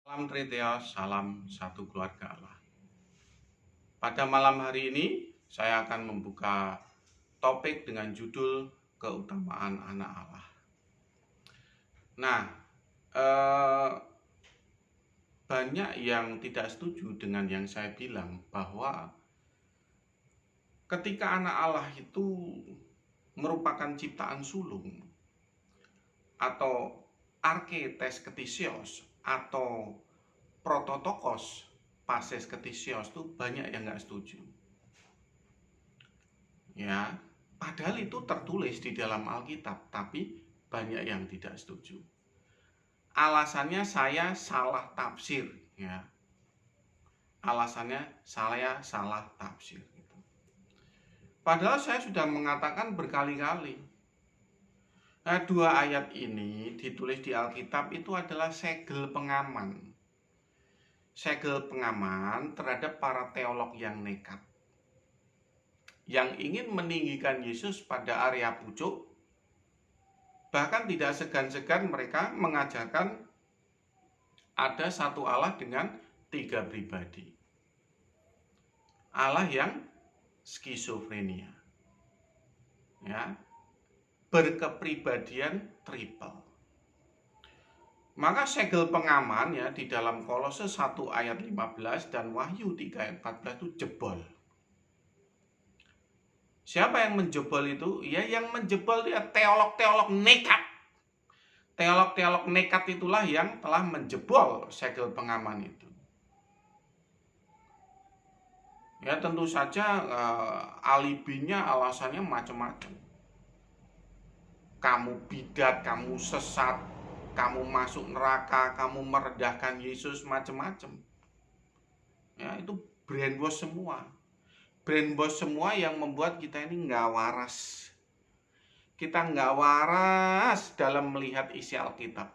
Salam Triteos, salam satu keluarga Allah. Pada malam hari ini, saya akan membuka topik dengan judul keutamaan anak Allah. Nah, eh, banyak yang tidak setuju dengan yang saya bilang bahwa ketika anak Allah itu merupakan ciptaan sulung atau arketes ketisios atau prototokos pases ketisios itu banyak yang nggak setuju. Ya, padahal itu tertulis di dalam Alkitab, tapi banyak yang tidak setuju. Alasannya saya salah tafsir, ya. Alasannya saya salah tafsir. Padahal saya sudah mengatakan berkali-kali. Nah, dua ayat ini ditulis di Alkitab itu adalah segel pengaman. Segel pengaman terhadap para teolog yang nekat, yang ingin meninggikan Yesus pada area pucuk. Bahkan tidak segan-segan mereka mengajarkan ada satu Allah dengan tiga pribadi. Allah yang skizofrenia, ya, berkepribadian triple. Maka segel pengaman ya di dalam Kolose 1 ayat 15 dan Wahyu 3 ayat 14 itu jebol. Siapa yang menjebol itu? Ya, yang menjebol dia teolog-teolog nekat. Teolog-teolog nekat itulah yang telah menjebol segel pengaman itu. Ya, tentu saja alibinya, alasannya macam-macam. Kamu bidat, kamu sesat, kamu masuk neraka, kamu merendahkan Yesus, macam-macam. Ya, itu brainwash semua. Brainwash semua yang membuat kita ini nggak waras. Kita nggak waras dalam melihat isi Alkitab.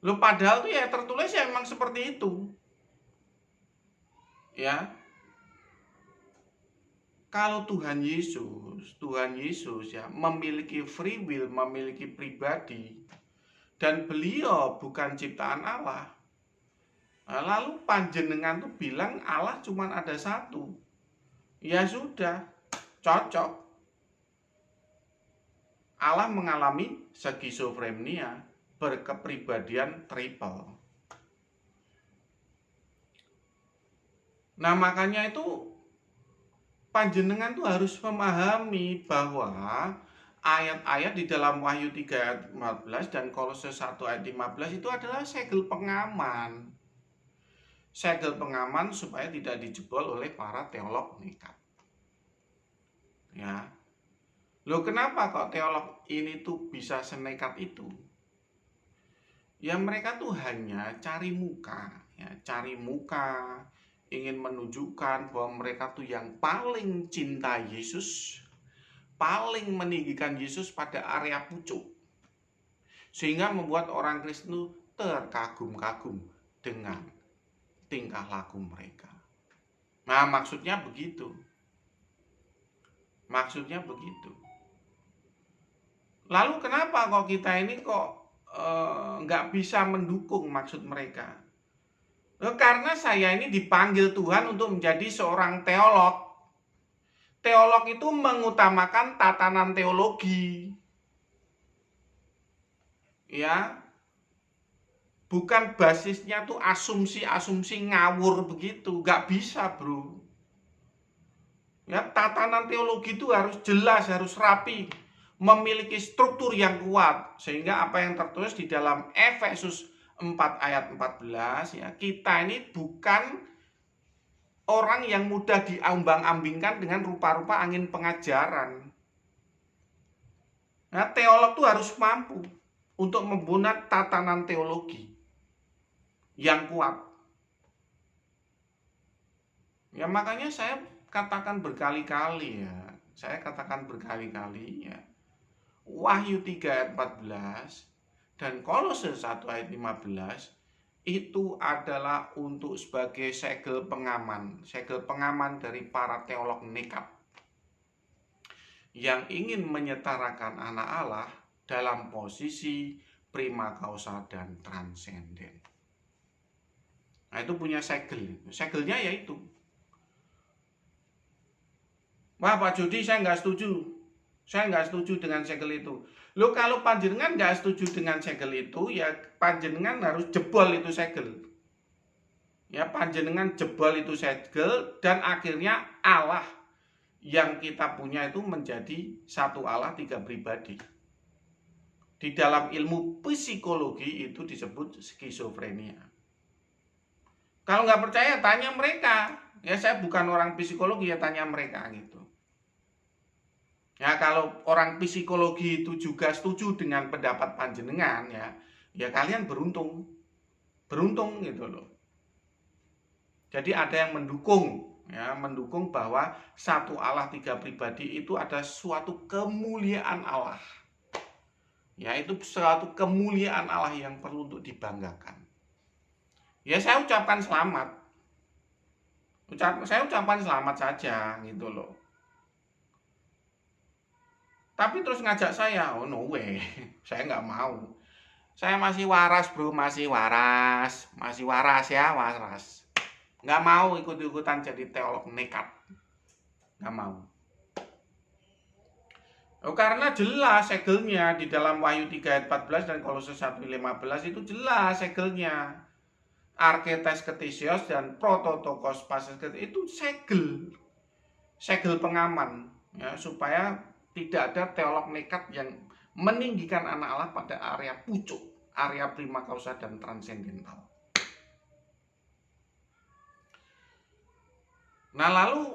Loh, padahal tuh ya tertulis ya emang seperti itu. Ya, kalau Tuhan Yesus ya memiliki free will, memiliki pribadi, dan beliau bukan ciptaan Allah. Lalu panjenengan tuh bilang Allah cuma ada satu. Ya sudah, cocok. Allah mengalami skizofrenia, berkepribadian triple. Nah, makanya itu panjenengan tuh harus memahami bahwa ayat-ayat di dalam Wahyu 3 ayat 15 dan Kolose 1 ayat 15 itu adalah segel pengaman. Segel pengaman supaya tidak dijebol oleh para teolog nekat. Ya. Loh, kenapa kok teolog ini tuh bisa senekat itu? Ya, mereka tuh hanya cari muka, ya, cari muka, ingin menunjukkan bahwa mereka tuh yang paling cinta Yesus, paling meninggikan Yesus pada area pucuk, sehingga membuat orang Kristen itu terkagum-kagum dengan tingkah laku mereka. Nah, maksudnya begitu. Lalu kenapa kok kita ini kok nggak bisa mendukung maksud mereka? Karena saya ini dipanggil Tuhan untuk menjadi seorang teolog. Teolog itu mengutamakan tatanan teologi. Ya, bukan basisnya tuh asumsi-asumsi ngawur begitu. Nggak bisa, bro. Ya, tatanan teologi itu harus jelas, harus rapi, memiliki struktur yang kuat, sehingga apa yang tertulis di dalam Efesus 4 ayat 14 ya, kita ini bukan orang yang mudah diambang-ambingkan dengan rupa-rupa angin pengajaran. Nah, teolog itu harus mampu untuk membuat tatanan teologi yang kuat. Ya, makanya saya katakan berkali-kali ya. Wahyu 3 ayat 14 dan Kolose 1 ayat 15 itu adalah untuk sebagai segel pengaman dari para teolog nekat yang ingin menyetarakan anak Allah dalam posisi prima causa dan transenden. Nah, itu punya segel. Segelnya yaitu, wah Pak Jody, saya nggak setuju. Saya nggak setuju dengan segel itu. Loh, kalau panjenengan nggak setuju dengan segel itu, ya panjenengan harus jebol itu segel. Ya, panjenengan jebol itu segel, dan akhirnya Allah yang kita punya itu menjadi satu Allah tiga pribadi. Di dalam ilmu psikologi itu disebut skizofrenia. Kalau nggak percaya, tanya mereka. Ya, saya bukan orang psikologi, ya tanya mereka gitu. Ya, kalau orang psikologi itu juga setuju dengan pendapat panjenengan, ya kalian beruntung. Beruntung gitu loh. Jadi ada yang mendukung bahwa satu Allah tiga pribadi itu ada suatu kemuliaan Allah. Ya, itu suatu kemuliaan Allah yang perlu untuk dibanggakan. Ya, saya ucapkan selamat. Saya ucapkan selamat saja gitu loh. Tapi terus ngajak saya, oh no way, saya nggak mau. Saya masih waras bro, masih waras ya, waras. Nggak mau ikut-ikutan jadi teolog nekat, nggak mau. Oh, karena jelas segelnya di dalam Wahyu 3 ayat 14 dan Kolose 1 ayat 15 itu jelas segelnya. Arketes ketesios dan prototokos pases itu segel pengaman, ya, supaya tidak ada teolog nekat yang meninggikan anak Allah pada area pucuk, area prima causa dan transendental. Nah, lalu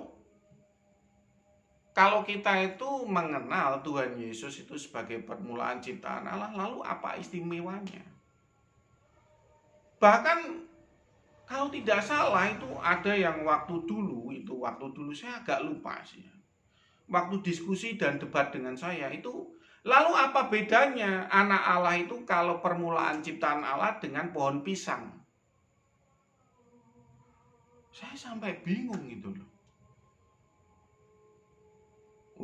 kalau kita itu mengenal Tuhan Yesus itu sebagai permulaan ciptaan Allah, lalu apa istimewanya? Bahkan kalau tidak salah itu ada yang waktu dulu saya agak lupa sih. Waktu diskusi dan debat dengan saya itu, lalu apa bedanya anak Allah itu kalau permulaan ciptaan Allah dengan pohon pisang? Saya sampai bingung gitu loh.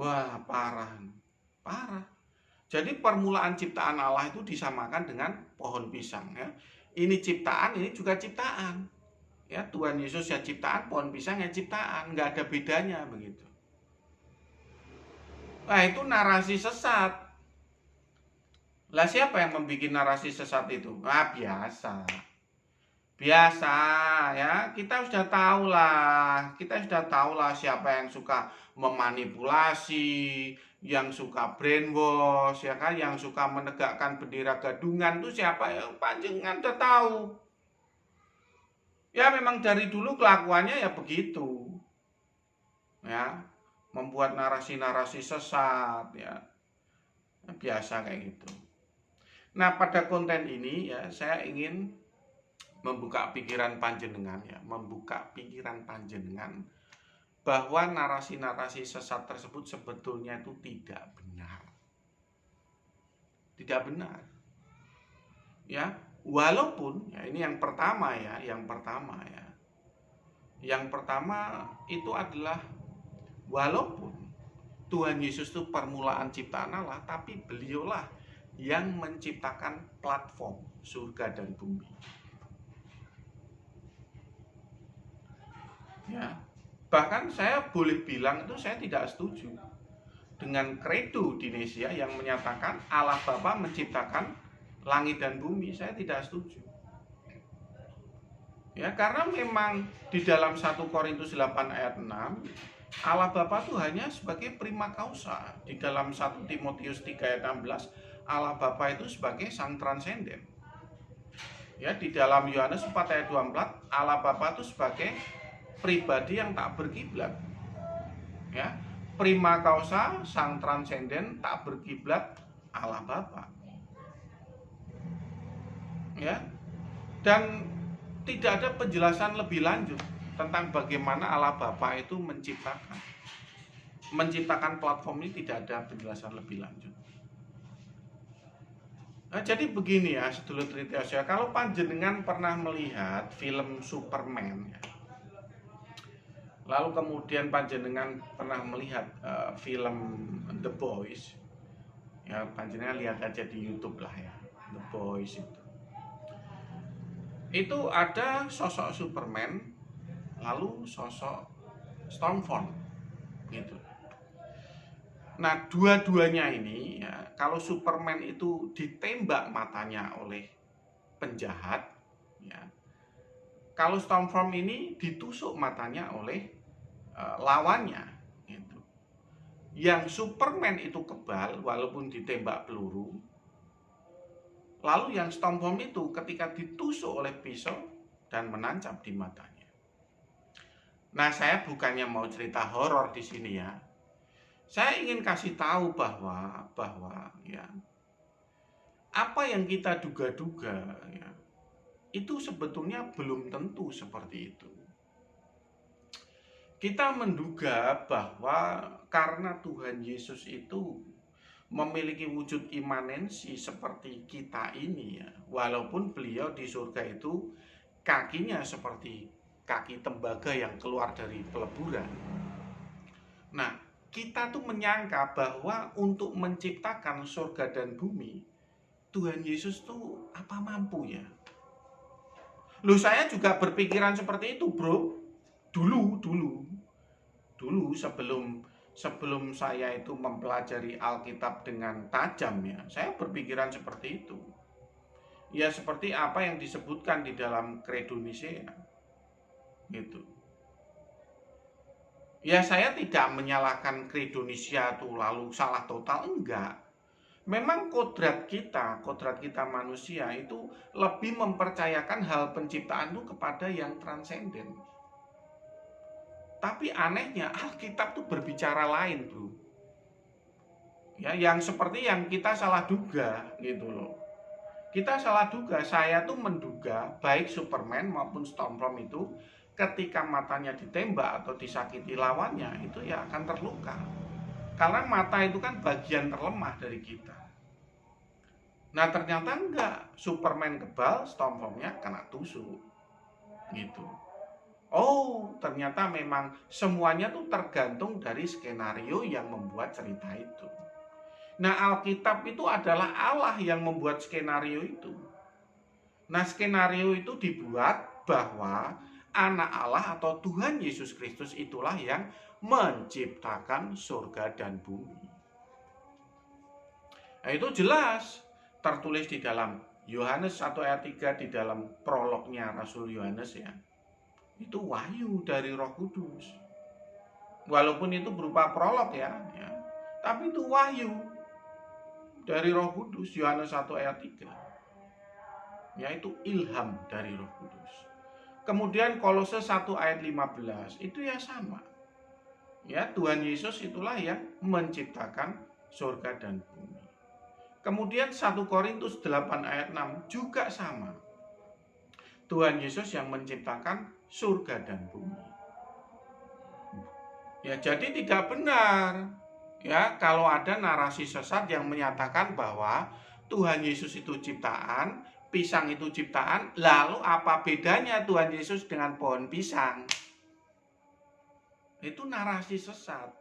Wah, parah. Jadi permulaan ciptaan Allah itu disamakan dengan pohon pisang, ya. Ini ciptaan, ini juga ciptaan. Ya, Tuhan Yesus ya ciptaan, pohon pisang ya ciptaan, nggak ada bedanya begitu. Nah, itu narasi sesat. Lah, siapa yang membuat narasi sesat itu? Ah, biasa ya, kita sudah tahu lah siapa yang suka memanipulasi, yang suka brainwash, ya kan, yang suka menegakkan bendera gadungan itu siapa, yang panjenengan sudah tahu. Ya, memang dari dulu kelakuannya ya begitu, ya, membuat narasi-narasi sesat, ya, biasa kayak gitu. Nah, pada konten ini ya saya ingin membuka pikiran panjenengan, bahwa narasi-narasi sesat tersebut sebetulnya itu tidak benar. Ya, walaupun ya ini yang pertama itu adalah, walaupun Tuhan Yesus itu permulaan ciptaan Allah, tapi beliaulah yang menciptakan platform surga dan bumi. Ya, bahkan saya boleh bilang itu saya tidak setuju dengan kredo Dinesia yang menyatakan Allah Bapa menciptakan langit dan bumi. Saya tidak setuju. Ya, karena memang di dalam 1 Korintus 8 ayat 6 Allah Bapa itu hanya sebagai prima causa. Di dalam 1 Timotius 3 ayat 16 Allah Bapa itu sebagai sang transenden. Ya, di dalam Yohanes 4 ayat 24 Allah Bapa itu sebagai pribadi yang tak berkiblat. Ya, prima causa sang transenden tak berkiblat Allah Bapa. Ya. Dan tidak ada penjelasan lebih lanjut tentang bagaimana Allah Bapa itu menciptakan platform ini, tidak ada penjelasan lebih lanjut. Nah, jadi begini ya, sedulur Tritios ya, kalau panjenengan pernah melihat film Superman ya, lalu kemudian panjenengan pernah melihat film The Boys, ya panjenengan lihat aja di YouTube lah ya, The Boys itu ada sosok Superman, lalu sosok Stormfront gitu. Nah, dua-duanya ini ya, kalau Superman itu ditembak matanya oleh penjahat, ya. Kalau Stormfront ini ditusuk matanya oleh lawannya, gitu. Yang Superman itu kebal walaupun ditembak peluru, lalu yang Stormfront itu ketika ditusuk oleh pisau dan menancap di matanya. Nah, saya bukannya mau cerita horor di sini ya. Saya ingin kasih tahu bahwa ya, apa yang kita duga-duga ya, itu sebetulnya belum tentu seperti itu. Kita menduga bahwa karena Tuhan Yesus itu memiliki wujud imanensi seperti kita ini ya, walaupun beliau di surga itu kakinya seperti kaki tembaga yang keluar dari peleburan. Nah, kita tuh menyangka bahwa untuk menciptakan surga dan bumi, Tuhan Yesus tuh apa mampu ya? Loh, saya juga berpikiran seperti itu, bro. Dulu sebelum saya itu mempelajari Alkitab dengan tajam ya, saya berpikiran seperti itu. Ya seperti apa yang disebutkan di dalam Credo Nicea, gitu. Ya saya tidak menyalahkan Credo Nicea itu lalu salah total, enggak. Memang kodrat kita manusia itu lebih mempercayakan hal penciptaan itu kepada yang transenden. Tapi anehnya Alkitab tuh berbicara lain, bro. Ya, yang seperti yang kita salah duga gitu loh. Kita salah duga, saya tuh menduga baik Superman maupun Stormfront itu ketika matanya ditembak atau disakiti lawannya itu ya akan terluka. Karena mata itu kan bagian terlemah dari kita. Nah ternyata enggak, Superman kebal, Stormfront-nya kena tusuk gitu. Oh, ternyata memang semuanya tuh tergantung dari skenario yang membuat cerita itu. Nah, Alkitab itu adalah Allah yang membuat skenario itu. Nah, skenario itu dibuat bahwa anak Allah atau Tuhan Yesus Kristus itulah yang menciptakan surga dan bumi. Nah, itu jelas tertulis di dalam Yohanes 1 ayat 3 di dalam prolognya Rasul Yohanes ya. Itu wahyu dari Roh Kudus. Walaupun itu berupa prolog ya, tapi itu wahyu dari Roh Kudus, Yohanes 1 ayat 3. Yaitu ilham dari Roh Kudus. Kemudian Kolose 1 ayat 15 itu ya sama. Ya, Tuhan Yesus itulah yang menciptakan surga dan bumi. Kemudian 1 Korintus 8 ayat 6 juga sama. Tuhan Yesus yang menciptakan surga dan bumi. Ya, jadi tidak benar ya kalau ada narasi sesat yang menyatakan bahwa Tuhan Yesus itu ciptaan, pisang itu ciptaan, lalu apa bedanya Tuhan Yesus dengan pohon pisang? Itu narasi sesat.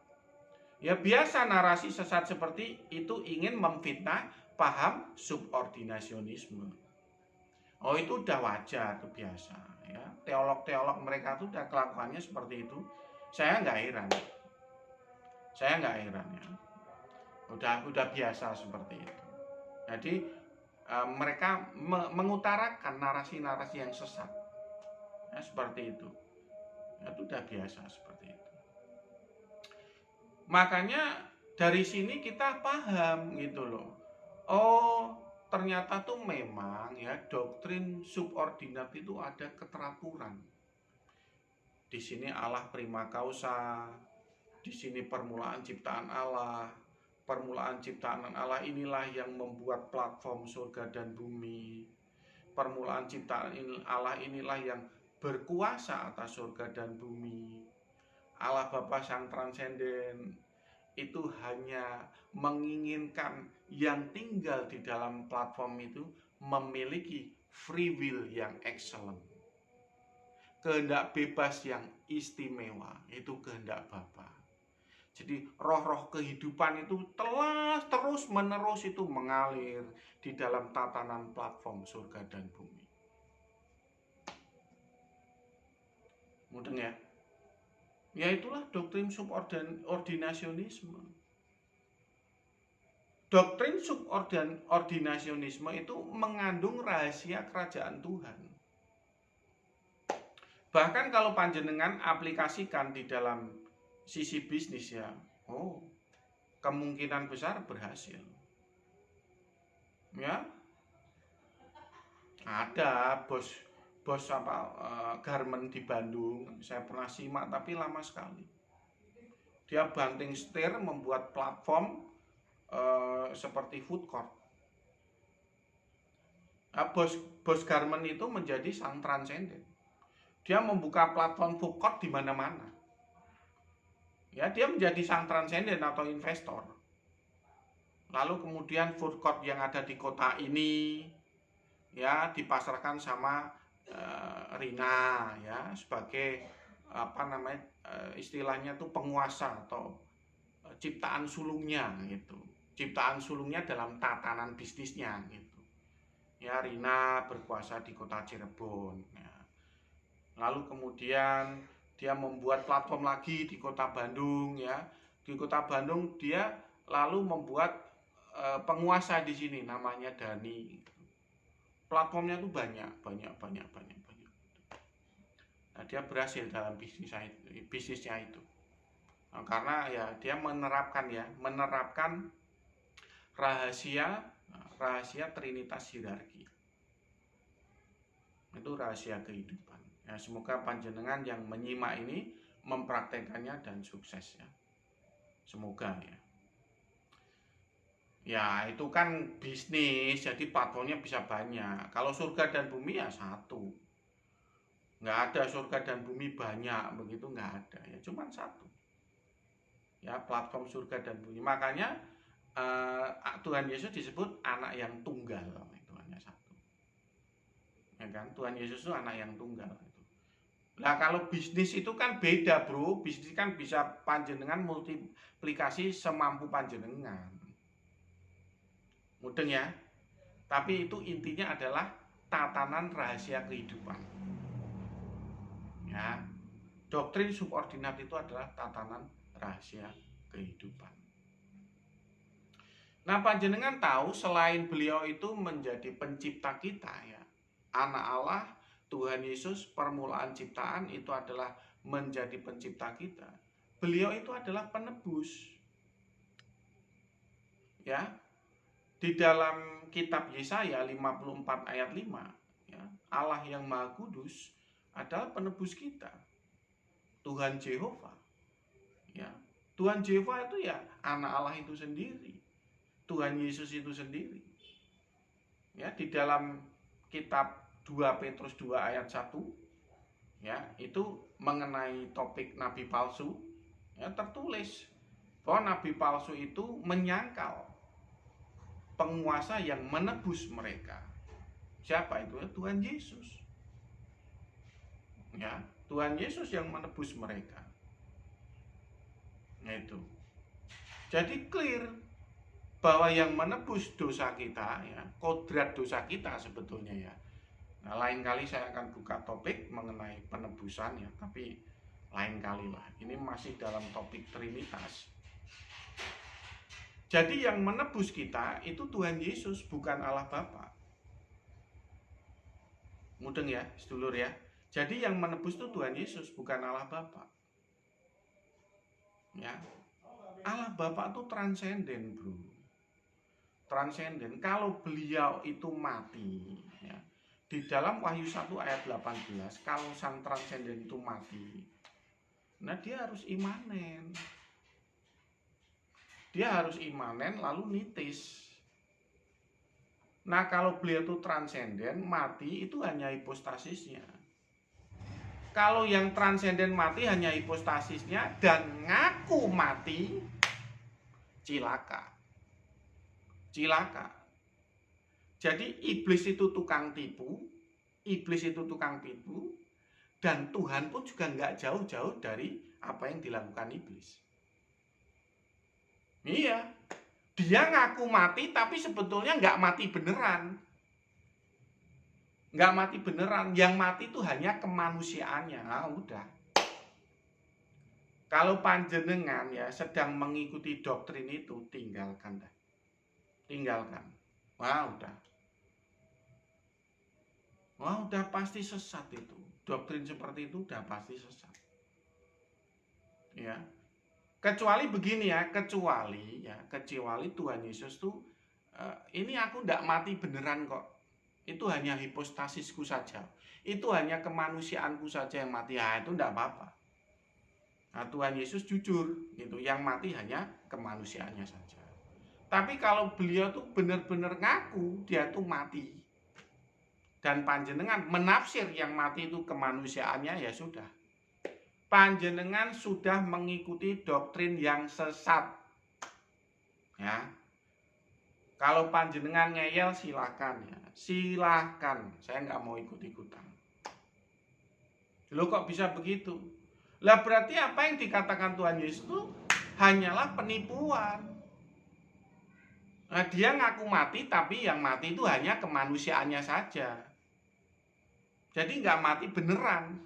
Ya biasa narasi sesat seperti itu ingin memfitnah paham subordinasionisme. Oh itu udah wajar, itu biasa ya. Teolog-teolog mereka tuh udah kelakuannya seperti itu. Saya nggak heran. Ya. Udah biasa seperti itu. Jadi mereka mengutarakan narasi-narasi yang sesat. Ya, seperti itu. Ya, itu udah biasa seperti itu. Makanya dari sini kita paham gitu loh. Oh, ternyata tuh memang ya doktrin subordinat itu ada keteraturan. Di sini Allah prima causa, di sini permulaan ciptaan Allah. Permulaan ciptaan Allah inilah yang membuat platform surga dan bumi. Permulaan ciptaan Allah inilah yang berkuasa atas surga dan bumi. Allah Bapa Sang Transenden itu hanya menginginkan yang tinggal di dalam platform itu memiliki free will yang excellent. Kehendak bebas yang istimewa itu kehendak Bapa. Jadi roh-roh kehidupan itu telah terus-menerus itu mengalir di dalam tatanan platform surga dan bumi. Mudeng ya? Ya itulah doktrin subordinasionisme. Doktrin subordinasionisme itu mengandung rahasia kerajaan Tuhan. Bahkan kalau panjenengan aplikasikan di dalam sisi bisnis ya, kemungkinan besar berhasil. Ya, ada bos garment di Bandung, saya pernah simak tapi lama sekali. Dia banting setir membuat platform seperti food court. Nah, bos garment itu menjadi sang transenden. Dia membuka platform food court di mana-mana. Ya, dia menjadi sang transenden atau investor. Lalu kemudian food court yang ada di kota ini ya dipasarkan sama Rina ya sebagai istilahnya tuh penguasa atau ciptaan sulungnya gitu. Ciptaan sulungnya dalam tatanan bisnisnya gitu. Ya, Rina berkuasa di kota Cirebon ya. Lalu kemudian dia membuat platform lagi di kota Bandung ya. Di kota Bandung dia lalu membuat penguasa di sini namanya Dani. Platformnya tuh banyak. Nah, dia berhasil dalam bisnisnya itu. Nah, karena ya dia menerapkan rahasia trinitas hierarki. Itu rahasia kehidupan. Ya, semoga panjenengan yang menyimak ini mempraktekannya dan sukses ya. Semoga ya. Ya itu kan bisnis, jadi platformnya bisa banyak. Kalau surga dan bumi ya satu. Nggak ada surga dan bumi banyak, begitu nggak ada. Ya cuma satu. Ya platform surga dan bumi. Makanya Tuhan Yesus disebut anak yang tunggal. Itu hanya satu. Ya kan? Tuhan Yesus itu anak yang tunggal. Nah kalau bisnis itu kan beda bro. Bisnis kan bisa panjenengan multiplikasi semampu panjenengan. Mudeng ya. Tapi itu intinya adalah tatanan rahasia kehidupan. Ya. Doktrin subordinat itu adalah tatanan rahasia kehidupan. Nah, panjenengan tahu selain beliau itu menjadi pencipta kita ya. Anak Allah, Tuhan Yesus, permulaan ciptaan itu adalah menjadi pencipta kita. Beliau itu adalah penebus. Ya. Di dalam kitab Yesaya 54 ayat 5, ya, Allah yang Maha Kudus adalah penebus kita. Tuhan Jehovah. Ya. Tuhan Jehovah itu ya anak Allah itu sendiri. Tuhan Yesus itu sendiri. Ya, di dalam kitab 2 Petrus 2 ayat 1 ya, itu mengenai topik nabi palsu. Ya, tertulis bahwa nabi palsu itu menyangkal penguasa yang menebus mereka. Siapa itu? Tuhan Yesus. Ya, Tuhan Yesus yang menebus mereka. Nah itu. Jadi clear bahwa yang menebus dosa kita ya, kodrat dosa kita sebetulnya ya. Nah, lain kali saya akan buka topik mengenai penebusan ya, tapi lain kali lah. Ini masih dalam topik Trinitas. Jadi yang menebus kita itu Tuhan Yesus, bukan Allah Bapa. Mudeng ya, sedulur ya. Jadi yang menebus itu Tuhan Yesus, bukan Allah Bapa. Ya. Allah Bapa itu transenden, bro. Transenden. Kalau beliau itu mati, ya, di dalam Wahyu 1 ayat 18, kalau sang transenden itu mati, nah dia harus imanen. Dia harus imanen lalu nitis. Nah kalau beliau itu transenden, mati itu hanya hipostasisnya. Kalau yang transenden mati hanya hipostasisnya dan ngaku mati, cilaka. Cilaka. Jadi iblis itu tukang tipu, dan Tuhan pun juga nggak jauh-jauh dari apa yang dilakukan iblis. Iya, dia ngaku mati tapi sebetulnya nggak mati beneran. Nggak mati beneran, yang mati itu hanya kemanusiaannya. Nah, udah. Kalau panjenengan ya sedang mengikuti doktrin itu, tinggalkan dah. Tinggalkan. Wah, udah. Wah, udah pasti sesat itu. Doktrin seperti itu udah pasti sesat. Ya. Kecuali begini ya, kecuali Tuhan Yesus tuh ini aku ndak mati beneran kok. Itu hanya hipostasisku saja. Itu hanya kemanusiaanku saja yang mati. Ya, itu ndak apa-apa. Nah, Tuhan Yesus jujur gitu, yang mati hanya kemanusiaannya saja. Tapi kalau beliau tuh benar-benar ngaku dia tuh mati, dan panjenengan menafsir yang mati itu kemanusiaannya, ya sudah. Panjenengan sudah mengikuti doktrin yang sesat. Ya. Kalau panjenengan ngeyel silakan ya. Silakan. Saya nggak mau ikut-ikutan. Loh kok bisa begitu? Lah berarti apa yang dikatakan Tuhan Yesus itu hanyalah penipuan. Nah, dia ngaku mati tapi yang mati itu hanya kemanusiaannya saja. Jadi nggak mati beneran.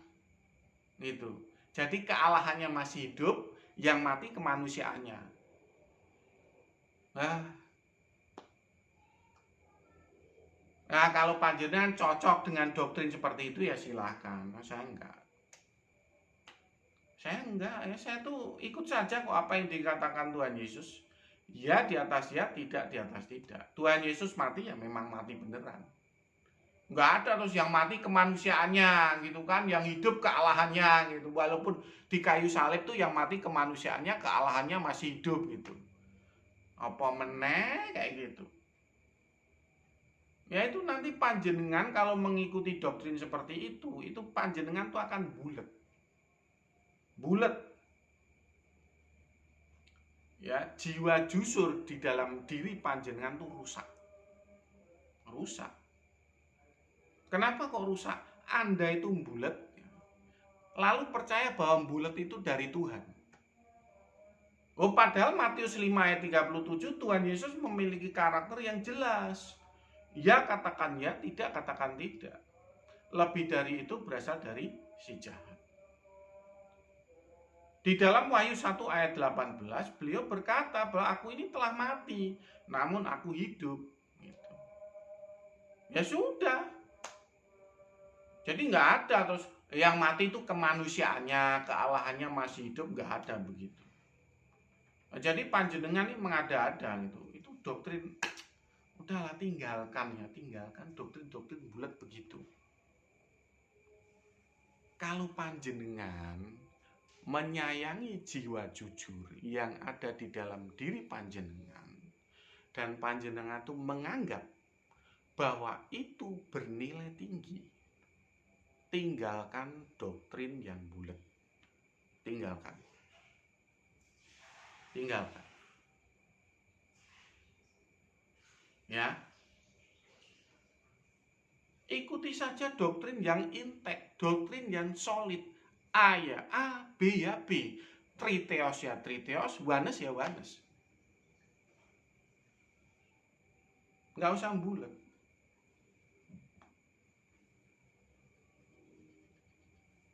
Gitu. Jadi kealahannya masih hidup, yang mati kemanusiaannya. Nah, kalau panjenengan cocok dengan doktrin seperti itu ya silahkan. Nah, saya enggak. Ya saya tuh ikut saja kok apa yang dikatakan Tuhan Yesus. Ya di atas ya, tidak di atas tidak. Tuhan Yesus mati ya memang mati beneran. Enggak ada terus yang mati kemanusiaannya gitu kan, yang hidup kealahannya gitu. Walaupun di kayu salib tuh yang mati kemanusiaannya, kealahannya masih hidup gitu. Apa meneh kayak gitu. Ya itu nanti panjenengan kalau mengikuti doktrin seperti itu panjenengan tuh akan bulet. Bulet. Ya, jiwa jujur di dalam diri panjenengan tuh rusak. Rusak. Kenapa kok rusak? Anda itu bulet, lalu percaya bahwa bulet itu dari Tuhan. Oh, padahal Matius 5 ayat 37 Tuhan Yesus memiliki karakter yang jelas. Ya katakan ya, tidak katakan tidak. Lebih dari itu berasal dari si jahat. Di dalam Wahyu 1 ayat 18 beliau berkata bahwa aku ini telah mati, namun aku hidup. Gitu. Ya sudah. Jadi nggak ada terus yang mati itu kemanusiaannya, kealahannya masih hidup, nggak ada begitu. Jadi panjenengan ini mengada-ada gitu. Itu doktrin. Udahlah tinggalkan ya, tinggalkan doktrin-doktrin bulat begitu. Kalau panjenengan menyayangi jiwa jujur yang ada di dalam diri panjenengan, dan panjenengan itu menganggap bahwa itu bernilai tinggi, tinggalkan doktrin yang bulat. Tinggalkan. Ya. Ikuti saja doktrin yang intek, doktrin yang solid. A ya A, B ya B. Triteos ya triteos, wanes ya wanes. Nggak usah bulat.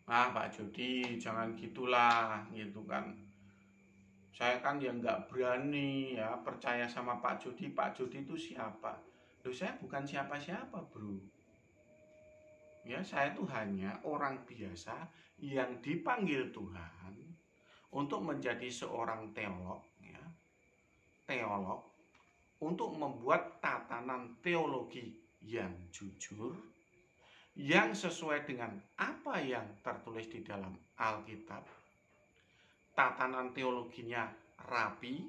Pak Jody, jangan gitulah, gitu kan. Saya kan ya nggak berani ya percaya sama Pak Jody. Pak Jody itu siapa? Loh, saya bukan siapa-siapa, bro. Ya, saya itu hanya orang biasa yang dipanggil Tuhan untuk menjadi seorang teolog, ya. Teolog untuk membuat tatanan teologi yang jujur, yang sesuai dengan apa yang tertulis di dalam Alkitab. Tatanan teologinya rapi,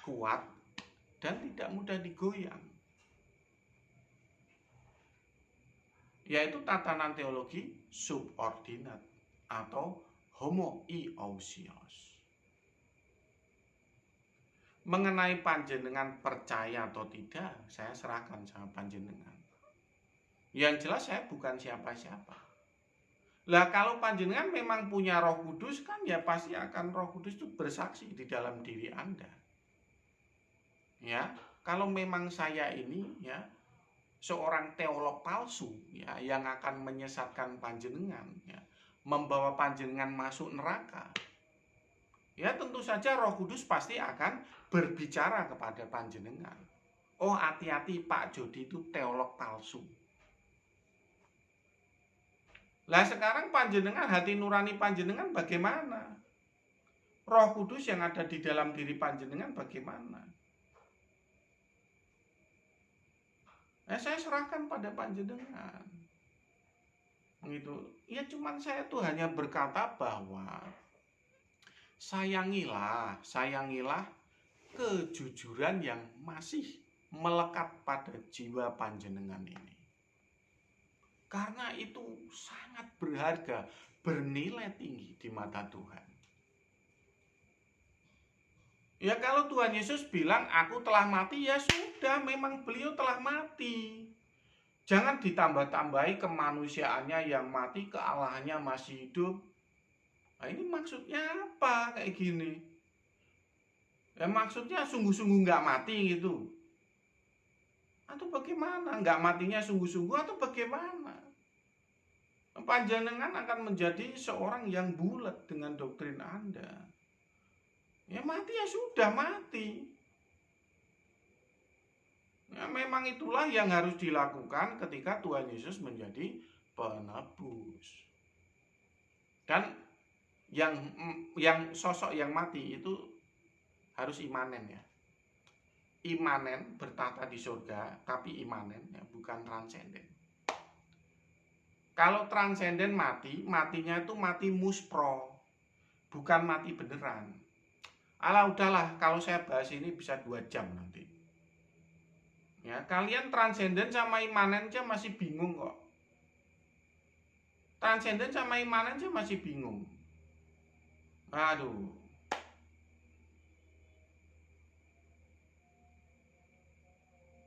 kuat, dan tidak mudah digoyang. Yaitu tatanan teologi subordinat atau homoiousios. Mengenai panjenengan percaya atau tidak, saya serahkan sama panjenengan. Yang jelas saya bukan siapa-siapa. Lah kalau panjenengan memang punya Roh Kudus kan ya pasti akan Roh Kudus itu bersaksi di dalam diri Anda. Ya, kalau memang saya ini ya seorang teolog palsu ya yang akan menyesatkan panjenengan ya, membawa panjenengan masuk neraka. Ya tentu saja Roh Kudus pasti akan berbicara kepada panjenengan. Oh, hati-hati Pak Jody itu teolog palsu. Lah sekarang panjenengan, hati nurani panjenengan bagaimana? Roh Kudus yang ada di dalam diri panjenengan bagaimana? Saya serahkan pada panjenengan. Gitu. Ya cuman saya tuh hanya berkata bahwa sayangilah kejujuran yang masih melekat pada jiwa panjenengan ini. Karena itu sangat berharga, bernilai tinggi di mata Tuhan. Ya kalau Tuhan Yesus bilang aku telah mati, ya sudah, memang beliau telah mati. Jangan ditambah-tambahi kemanusiaannya yang mati, kealahannya masih hidup. Nah ini maksudnya apa kayak gini? Ya maksudnya sungguh-sungguh nggak mati gitu. Atau bagaimana? Nggak matinya sungguh-sungguh atau bagaimana? Panjenengan akan menjadi seorang yang bulat dengan doktrin Anda. Ya mati ya sudah mati. Ya, memang itulah yang harus dilakukan ketika Tuhan Yesus menjadi penebus. Dan yang sosok yang mati itu harus imanen ya. Imanen bertata di surga, tapi imanen ya, bukan transenden. Kalau transenden mati, matinya itu mati muspro, bukan mati beneran. Alah udahlah, kalau saya bahas ini bisa 2 jam nanti. Ya, kalian transenden sama imanen aja masih bingung kok. Transenden sama imanen aja masih bingung. Aduh.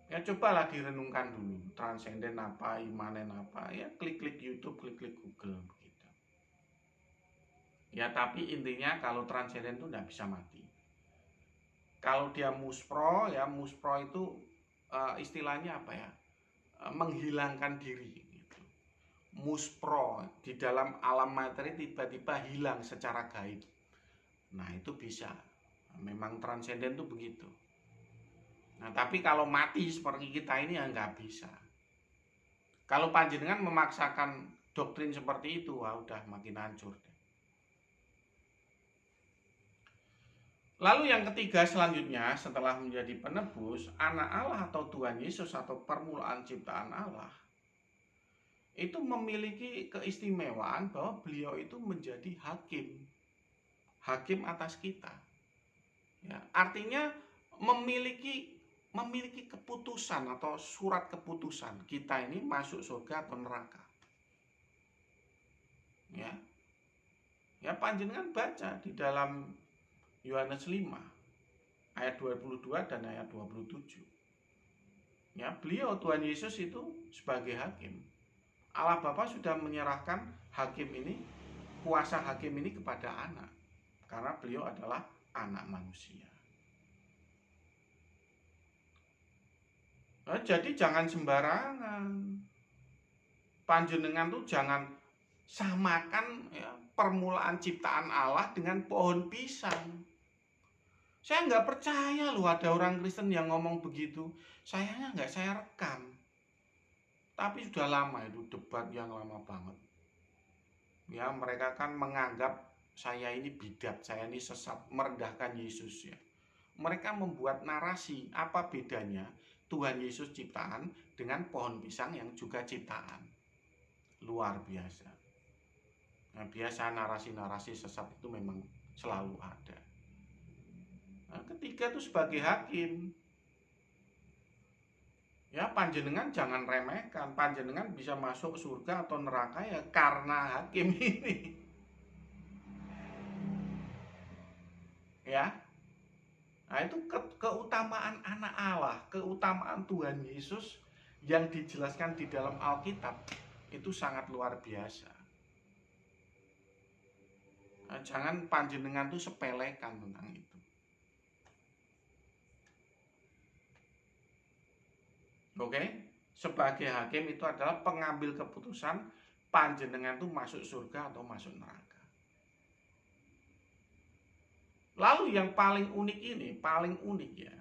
Ya cobalah direnungkan dulu, transenden apa, imanen apa. Ya klik-klik YouTube, klik-klik Google begitu. Ya tapi intinya kalau transenden itu tidak bisa mati. Kalau dia muspro, ya muspro itu istilahnya apa ya? Menghilangkan diri gitu. Muspro di dalam alam materi tiba-tiba hilang secara gaib. Nah itu bisa. Memang transenden itu begitu. Nah tapi kalau mati seperti kita ini ya nggak bisa. Kalau panjenengan memaksakan doktrin seperti itu, wah udah makin hancur. Lalu yang ketiga selanjutnya setelah menjadi penebus, anak Allah atau Tuhan Yesus atau permulaan ciptaan Allah itu memiliki keistimewaan bahwa beliau itu menjadi hakim atas kita. Ya, artinya memiliki keputusan atau surat keputusan kita ini masuk surga atau neraka. Ya, ya panjenengan baca di dalam Yohanes 5 ayat 22 dan ayat 27. Ya, beliau Tuhan Yesus itu sebagai hakim. Allah Bapa sudah menyerahkan hakim ini, kuasa hakim ini kepada anak. Karena beliau adalah anak manusia. Nah, jadi jangan sembarangan. Panjenengan tuh jangan samakan ya, permulaan ciptaan Allah dengan pohon pisang. Saya nggak percaya loh ada orang Kristen yang ngomong begitu. Sayangnya nggak saya rekam. Tapi sudah lama itu debat yang lama banget. Ya mereka kan menganggap saya ini bidat, saya ini sesat, merendahkan Yesus ya. Mereka membuat narasi apa bedanya Tuhan Yesus ciptaan dengan pohon pisang yang juga ciptaan. Luar biasa. Nah, biasa narasi-narasi sesat itu memang selalu ada. Nah, ketiga itu sebagai hakim. Ya panjenengan jangan remehkan, panjenengan bisa masuk surga atau neraka ya karena hakim ini. Ya. Nah, itu keutamaan anak Allah, keutamaan Tuhan Yesus yang dijelaskan di dalam Alkitab itu sangat luar biasa. Nah, jangan panjenengan tuh sepelekan tentang itu. Oke, sebagai hakim itu adalah pengambil keputusan panjenengan itu masuk surga atau masuk neraka. Lalu yang paling unik ini, paling unik ya,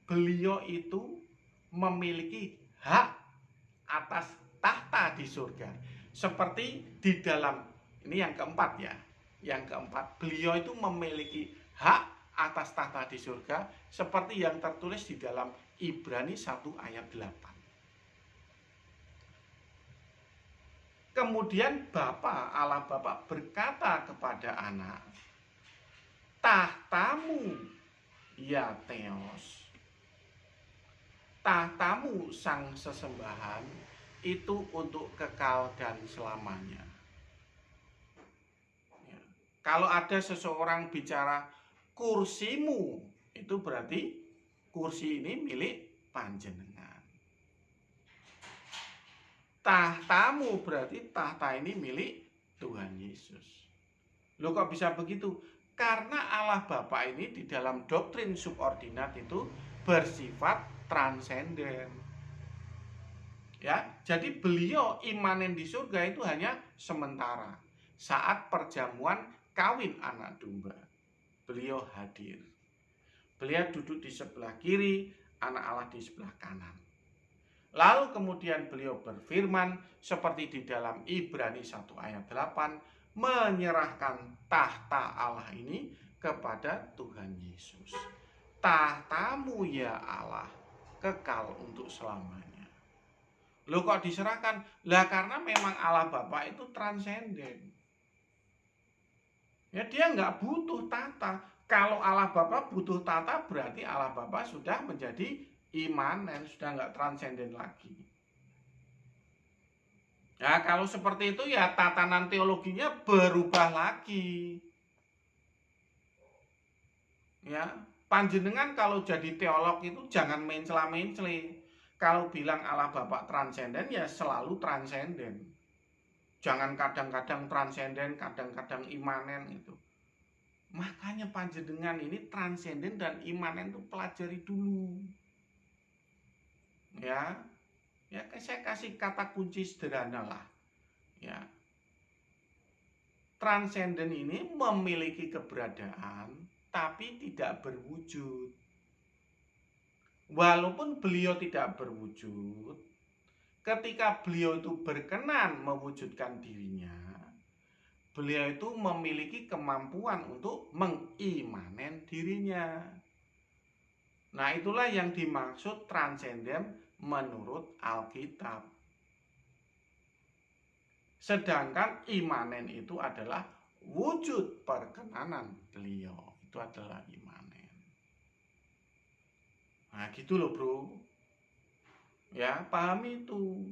beliau itu memiliki hak atas tahta di surga. Seperti di dalam, ini yang keempat ya, yang keempat, beliau itu memiliki hak atas tahta di surga seperti yang tertulis di dalam Ibrani 1 ayat 8. Kemudian Allah Bapa berkata kepada anak, tahtamu ya Theos, tahtamu sang sesembahan itu untuk kekal dan selamanya. Ya. Kalau ada seseorang bicara kursimu, itu berarti kursi ini milik panjenengan. Tahtamu berarti tahta ini milik Tuhan Yesus. Loh kok bisa begitu? Karena Allah Bapa ini di dalam doktrin subordinat itu bersifat transenden. Ya, jadi beliau imanen di surga itu hanya sementara. Saat perjamuan kawin anak domba, beliau hadir. Beliau duduk di sebelah kiri, anak Allah di sebelah kanan. Lalu kemudian beliau berfirman seperti di dalam Ibrani 1 ayat 8, menyerahkan tahta Allah ini kepada Tuhan Yesus. Tahtamu ya Allah kekal untuk selamanya. Loh kok diserahkan? Lah karena memang Allah Bapa itu transenden. Ya dia nggak butuh tahta. Kalau Allah Bapa butuh tahta berarti Allah Bapa sudah menjadi imanen, sudah nggak transenden lagi. Ya kalau seperti itu ya tatanan teologinya berubah lagi. Ya, panjenengan kalau jadi teolog itu jangan mencela-mencela. Kalau bilang Allah Bapa transenden ya selalu transenden. Jangan kadang-kadang transenden, kadang-kadang imanen itu. Makanya panjenengan ini transenden dan imanen itu pelajari dulu. Ya, saya kasih kata kunci sederhana lah. Ya, transenden ini memiliki keberadaan tapi tidak berwujud. Walaupun beliau tidak berwujud, ketika beliau itu berkenan mewujudkan dirinya, beliau itu memiliki kemampuan untuk mengimanen dirinya. Nah, itulah yang dimaksud transenden menurut Alkitab. Sedangkan imanen itu adalah wujud perkenanan beliau. Itu adalah imanen. Nah, gitu loh, Bro. Ya, pahami itu.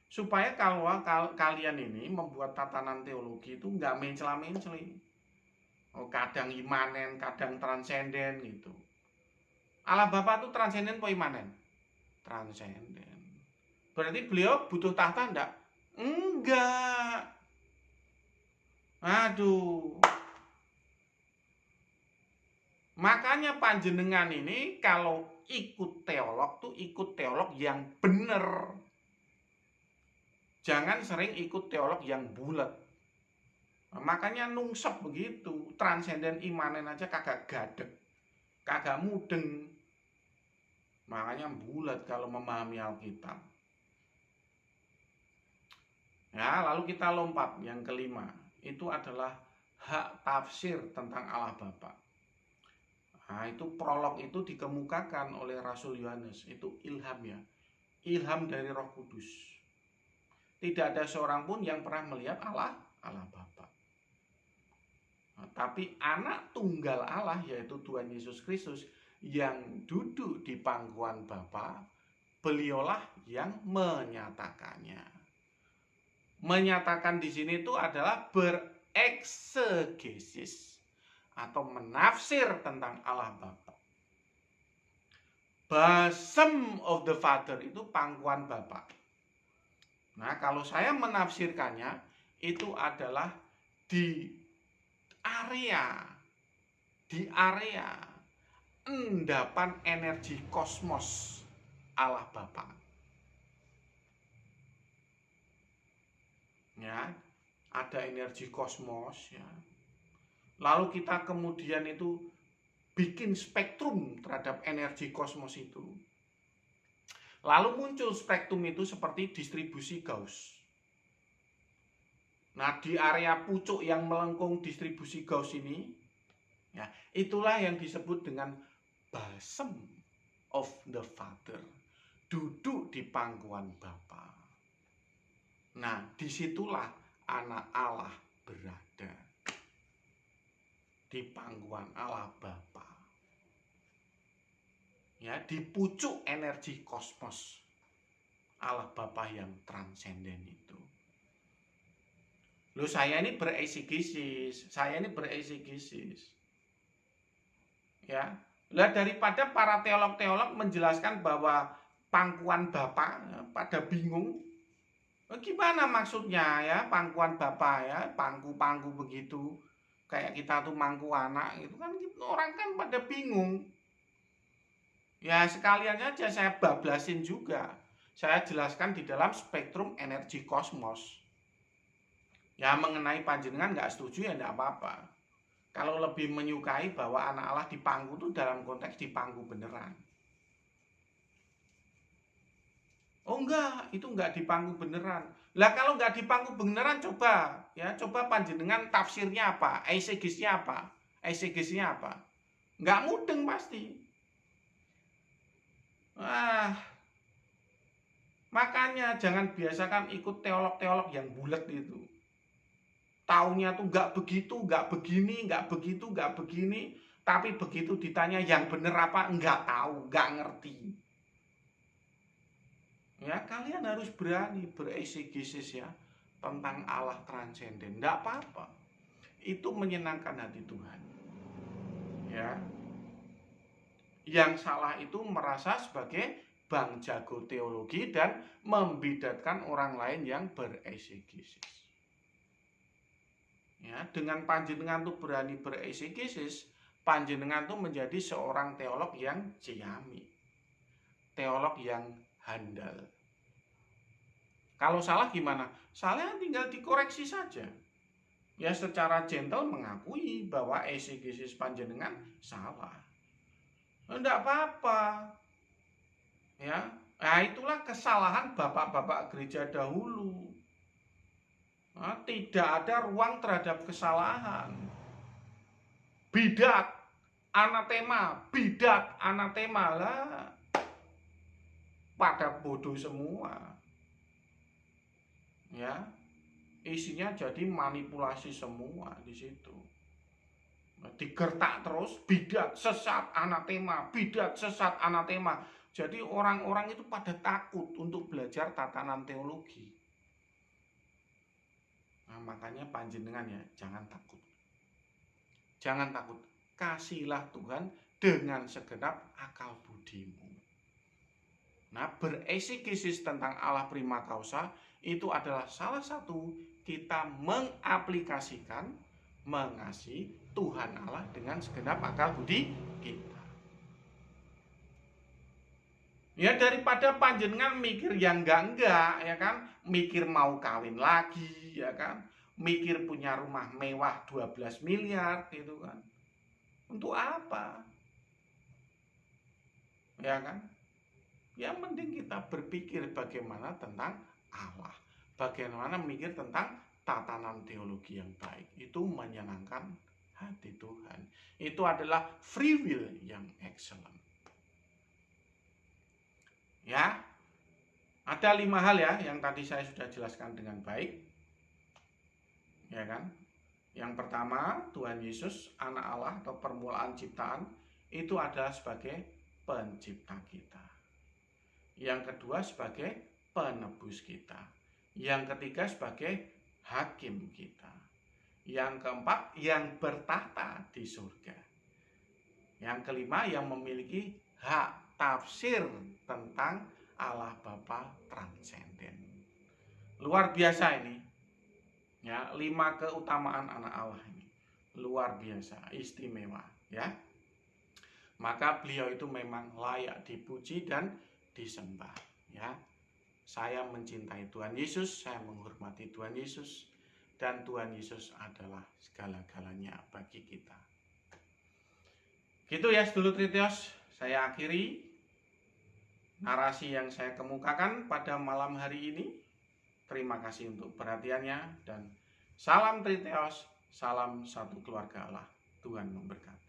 Supaya kalau kalian ini membuat tatanan teologi itu nggak mencela-mencela. Oh, kadang imanen, kadang transenden gitu. Allah Bapa itu transenden apa imanen? Transenden. Berarti beliau butuh tahta enggak? Enggak. Aduh. Makanya panjenengan ini kalau ikut teolog tuh ikut teolog yang bener. Jangan sering ikut teolog yang bulat. Nah, makanya nungsep begitu, transenden imanen aja kagak gadek, kagak mudeng. Makanya bulat kalau memahami Alkitab. Ya, lalu kita lompat yang kelima. Itu adalah hak tafsir tentang Allah Bapa. Nah, itu prolog itu dikemukakan oleh Rasul Yohanes. Itu ilham ya. Ilham dari Roh Kudus. Tidak ada seorang pun yang pernah melihat Allah Bapa. Nah, tapi anak tunggal Allah yaitu Tuhan Yesus Kristus yang duduk di pangkuan Bapa, beliaulah yang menyatakannya. Menyatakan di sini itu adalah bereksegesis atau menafsir tentang Allah Bapa. Bosom of the Father itu pangkuan Bapa. Nah, kalau saya menafsirkannya itu adalah di area endapan energi kosmos Allah Bapa. Ya, ada energi kosmos ya. Lalu kita kemudian itu bikin spektrum terhadap energi kosmos itu. Lalu muncul spektrum itu seperti distribusi Gauss. Nah, di area pucuk yang melengkung distribusi Gauss ini, ya, itulah yang disebut dengan bosom of the Father, duduk di pangkuan Bapa. Nah, disitulah anak Allah berada, di pangkuan Allah Bapa. Ya, di pucuk energi kosmos Allah Bapa yang transenden itu. Loh, saya ini bereksigesis. Ya. Lah, daripada para teolog-teolog menjelaskan bahwa pangkuan Bapa, ya, pada bingung. Gimana maksudnya ya pangkuan Bapa ya, pangku-pangku begitu. Kayak kita tuh mangku anak gitu kan, orang kan pada bingung. Ya, sekalian aja saya bablasin juga. Saya jelaskan di dalam spektrum energi kosmos. Ya, mengenai panjenengan nggak setuju ya nggak apa-apa. Kalau lebih menyukai bahwa anak Allah dipangku itu dalam konteks dipangku beneran. Oh enggak, itu enggak dipangku beneran. Lah kalau nggak dipangku beneran, coba panjenengan tafsirnya apa, eisegesnya apa? Nggak mudeng pasti. Makanya jangan biasakan ikut teolog-teolog yang bulat itu. Taunya tuh nggak begitu, nggak begini, nggak begitu, nggak begini. Tapi begitu ditanya yang bener apa, nggak tahu, nggak ngerti. Ya, kalian harus berani bereksigesis ya tentang Allah transenden. Nggak apa-apa. Itu menyenangkan hati Tuhan. Ya. Yang salah itu merasa sebagai bang jago teologi dan membidatkan orang lain yang bereksigesis. Ya, dengan panjenengan tuh berani bereksigesis, panjenengan tuh menjadi seorang teolog yang ciamik, teolog yang handal. Kalau salah gimana? Salah tinggal dikoreksi saja. Ya, secara gentle mengakui bahwa eksegesis panjenengan salah. Enggak apa-apa. Ya, nah itulah kesalahan bapak-bapak gereja dahulu. Nah, tidak ada ruang terhadap kesalahan. Bidat, anatema lah. Pada bodoh semua. Ya, isinya jadi manipulasi semua di situ. Digertak terus, bidat, sesat, anatema, bidat, sesat, anatema. Jadi orang-orang itu pada takut untuk belajar tatanan teologi. Nah, makanya panjenengan ya, jangan takut. Jangan takut. Kasihlah Tuhan dengan segenap akal budimu. Nah, bereksigesis tentang Allah prima causa itu adalah salah satu kita mengaplikasikan mengasihi Tuhan Allah dengan segenap akal budi kita. Ya, daripada panjenengan mikir yang enggak ya kan, mikir mau kawin lagi ya kan, mikir punya rumah mewah 12 miliar gitu kan. Untuk apa? Ya kan? Ya mending kita berpikir bagaimana tentang Allah. Bagaimana mikir tentang tatanan teologi yang baik. Itu menyenangkan hati Tuhan. Itu adalah free will yang excellent. Ya, ada 5 hal ya yang tadi saya sudah jelaskan dengan baik. Ya kan? Yang pertama, Tuhan Yesus, anak Allah atau permulaan ciptaan, itu adalah sebagai pencipta kita. Yang kedua sebagai penebus kita. Yang ketiga sebagai hakim kita. Yang keempat yang bertahta di surga. Yang kelima yang memiliki hak tafsir tentang Allah Bapa transenden. Luar biasa ini. Ya, 5 keutamaan anak Allah ini. Luar biasa, istimewa, ya. Maka beliau itu memang layak dipuji dan disembah, ya. Saya mencintai Tuhan Yesus, saya menghormati Tuhan Yesus, dan Tuhan Yesus adalah segala-galanya bagi kita. Gitu ya sedulur Tritios, saya akhiri narasi yang saya kemukakan pada malam hari ini. Terima kasih untuk perhatiannya dan salam Tritios, salam satu keluarga Allah. Tuhan memberkati.